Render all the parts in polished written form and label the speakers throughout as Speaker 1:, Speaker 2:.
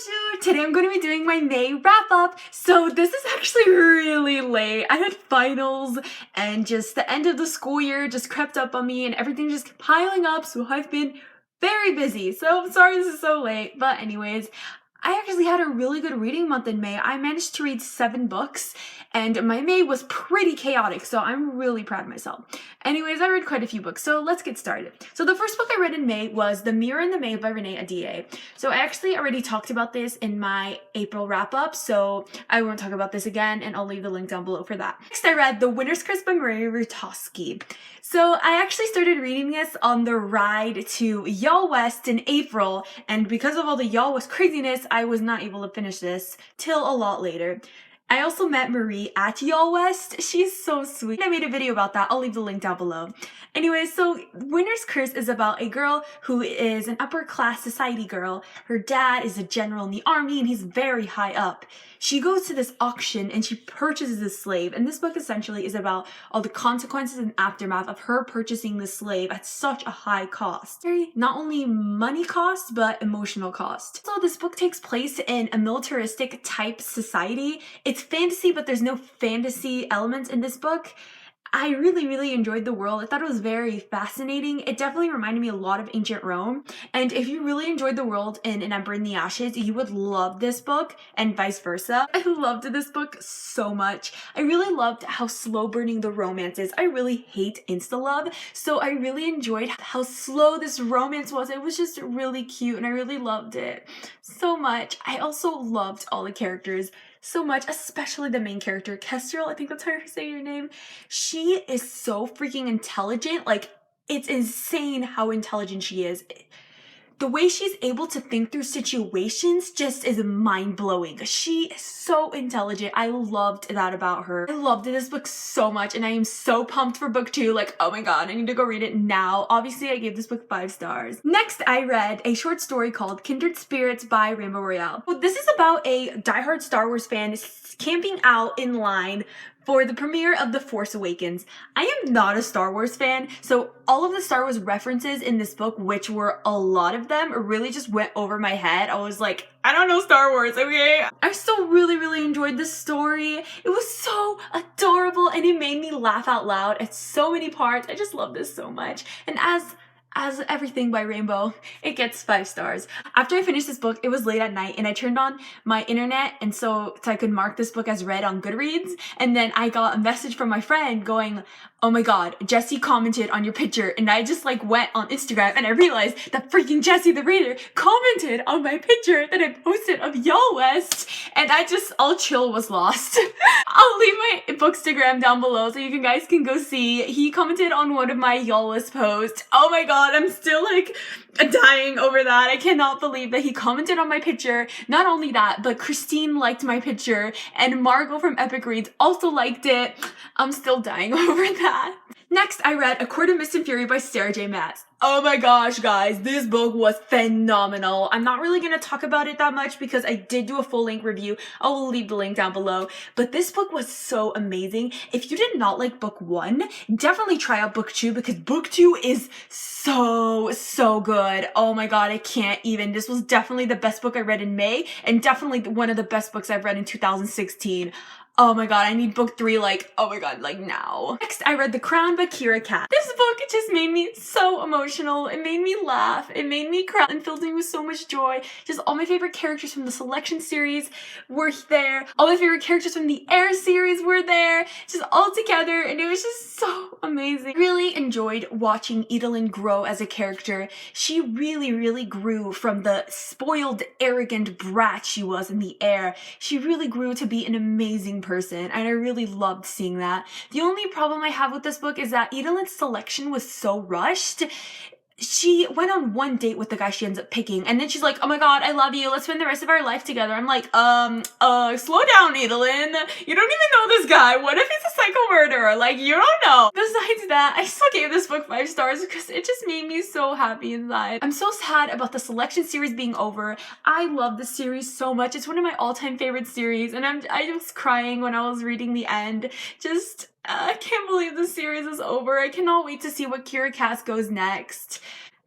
Speaker 1: Bonjour! Today I'm going to be doing my May wrap-up. So this is actually really late. I had finals and just the end of the school year just crept up on me and everything just kept piling up, so I've been very busy. So I'm sorry this is so late, but anyways, I actually had a really good reading month in May. I managed to read 7 books, and my May was pretty chaotic, so I'm really proud of myself. Anyways, I read quite a few books, so let's get started. So the first book I read in May was The Mirror in the May by Renee Ahdieh. So I actually already talked about this in my April wrap-up, so I won't talk about this again, and I'll leave the link down below for that. Next, I read The Winter's Curse by Maria Rutowski. So I actually started reading this on the ride to YALLWEST in April, and because of all the YALLWEST craziness, I was not able to finish this till a lot later. I also met Marie at YALLWEST. She's so sweet. I made a video about that. I'll leave the link down below. Anyway, so Winter's Curse is about a girl who is an upper class society girl. Her dad is a general in the army and he's very high up. She goes to this auction and she purchases a slave, and this book essentially is about all the consequences and aftermath of her purchasing the slave at such a high cost. Not only money cost, but emotional cost. So this book takes place in a militaristic type society. It's fantasy, but there's no fantasy elements in this book. I really enjoyed the world. I thought it was very fascinating. It definitely reminded me a lot of ancient Rome. And if you really enjoyed the world in An Ember in the Ashes, you would love this book and vice versa. I loved this book so much. I really loved how slow burning the romance is. I really hate insta-love, so I really enjoyed how slow this romance was. It was just really cute and I really loved it so much. I also loved all the characters so much, especially the main character, Kestrel, I think that's how you say your name. She is so freaking intelligent. Like, it's insane how intelligent she is. The way she's able to think through situations just is mind-blowing. She is so intelligent. I loved that about her. I loved this book so much and I am so pumped for book 2. Like, oh my god, I need to go read it now. Obviously, I gave this book 5 stars. Next, I read a short story called Kindred Spirits by Rainbow Royale. So this is about a diehard Star Wars fan camping out in line for the premiere of The Force Awakens. I am not a Star Wars fan, so all of the Star Wars references in this book, which were a lot of them, really just went over my head. I was like, I don't know Star Wars, okay? I still really enjoyed the story. It was so adorable and it made me laugh out loud at so many parts. I just love this so much. And as everything by Rainbow, it gets 5 stars. After I finished this book, it was late at night and I turned on my internet and so I could mark this book as read on Goodreads, and then I got a message from my friend going, oh my god, Jessie commented on your picture, and I just like went on Instagram and I realized that freaking Jessie the reader commented on my picture that I posted of YALLWEST, and all chill was lost. I'll leave my Bookstagram down below so you guys can go see. He commented on one of my YALLWEST posts. Oh my god, I'm still like dying over that. I cannot believe that he commented on my picture. Not only that, but Christine liked my picture and Margot from Epic Reads also liked it. I'm still dying over that. Next, I read A Court of Mist and Fury by Sarah J. Maas. Oh my gosh, guys, this book was phenomenal. I'm not really going to talk about it that much because I did do a full-length review. I will leave the link down below. But this book was so amazing. If you did not like book 1, definitely try out book 2 because book 2 is so good. Oh my god, I can't even. This was definitely the best book I read in May and definitely one of the best books I've read in 2016. Oh my god, I need book 3 like, oh my god, like now. Next, I read The Crown by Kira Kat. This book just made me so emotional. It made me laugh. It made me cry and filled me with so much joy. Just all my favorite characters from the Selection series were there. All my favorite characters from the Air series were there. Just all together, and it was just so amazing. I really enjoyed watching Edelyn grow as a character. She really grew from the spoiled, arrogant brat she was in the Air. She really grew to be an amazing person, and I really loved seeing that. The only problem I have with this book is that Edelyn's selection was so rushed. She went on one date with the guy she ends up picking, and then she's like, oh my god, I love you, let's spend the rest of our life together. I'm like, slow down, Edelyn. You don't even know this guy. What if he's a psycho murderer? Like, you don't know. Besides that, I still gave this book 5 stars because it just made me so happy inside. I'm so sad about the Selection series being over. I love this series so much. It's one of my all-time favorite series, and I was crying when I was reading the end. I can't believe the series is over. I cannot wait to see what Kira Cass goes next.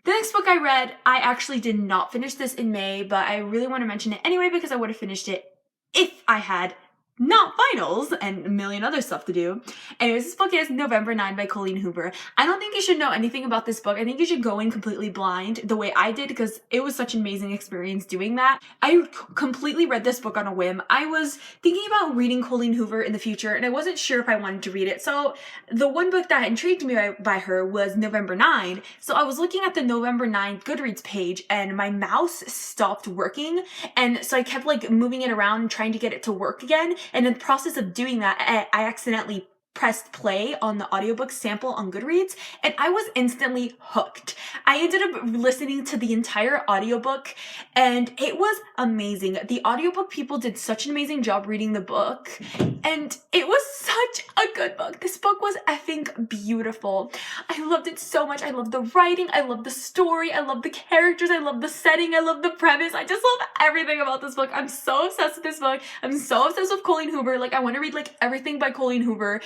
Speaker 1: The next book I read, I actually did not finish this in May, but I really want to mention it anyway because I would have finished it if I had not finals and a million other stuff to do. Anyways, this book is November 9 by Colleen Hoover. I don't think you should know anything about this book. I think you should go in completely blind the way I did because it was such an amazing experience doing that. I completely read this book on a whim. I was thinking about reading Colleen Hoover in the future and I wasn't sure if I wanted to read it. So the one book that intrigued me by her was November 9. So I was looking at the November 9 Goodreads page and my mouse stopped working. And so I kept like moving it around and trying to get it to work again. And in the process of doing that, I accidentally pressed play on the audiobook sample on Goodreads and I was instantly hooked. I ended up listening to the entire audiobook and it was amazing. The audiobook people did such an amazing job reading the book and it was such a good book. This book was effing beautiful. I loved it so much. I loved the writing. I loved the story. I loved the characters. I loved the setting. I loved the premise. I just love everything about this book. I'm so obsessed with this book. I'm so obsessed with Colleen Hoover. Like I want to read like everything by Colleen Hoover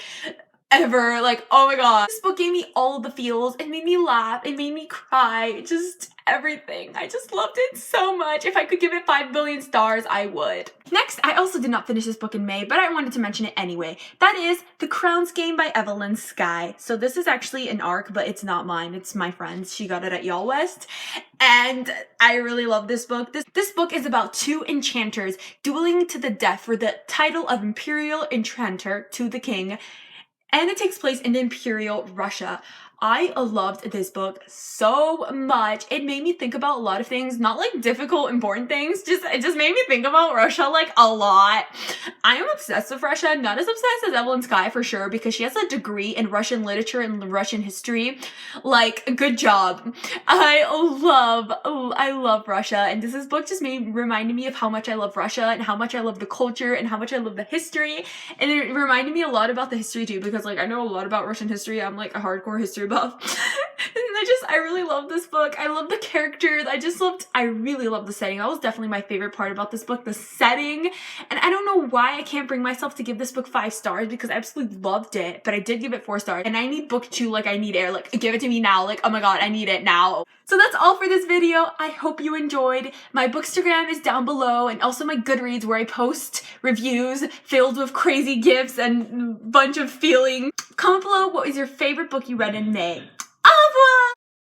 Speaker 1: ever. Like, oh my god. This book gave me all the feels. It made me laugh. It made me cry. Just everything. I just loved it so much. If I could give it 5 billion stars, I would. Next, I also did not finish this book in May, but I wanted to mention it anyway. That is The Crown's Game by Evelyn Skye. So this is actually an ARC, but it's not mine. It's my friend's. She got it at YALLWEST. And I really love this book. This book is about two enchanters dueling to the death for the title of Imperial Enchanter to the king. And it takes place in Imperial Russia. I loved this book so much. It made me think about a lot of things, not like difficult, important things. It just made me think about Russia like a lot. I am obsessed with Russia, not as obsessed as Evelyn Skye for sure, because she has a degree in Russian literature and Russian history. Like, good job. I love Russia, and this book just reminded me of how much I love Russia and how much I love the culture and how much I love the history. And it reminded me a lot about the history too, because like I know a lot about Russian history. I'm like a hardcore history buff. And I really love this book. I love the characters. I really love the setting. That was definitely my favorite part about this book, the setting. And I don't know why I can't bring myself to give this book 5 stars because I absolutely loved it, but I did give it 4 stars. And I need book 2 like I need air. Like, give it to me now. Like, oh my god, I need it now. So that's all for this video. I hope you enjoyed. My Bookstagram is down below and also my Goodreads where I post reviews filled with crazy gifts and a bunch of feeling. Comment below what was your favorite book you read in May. Au revoir!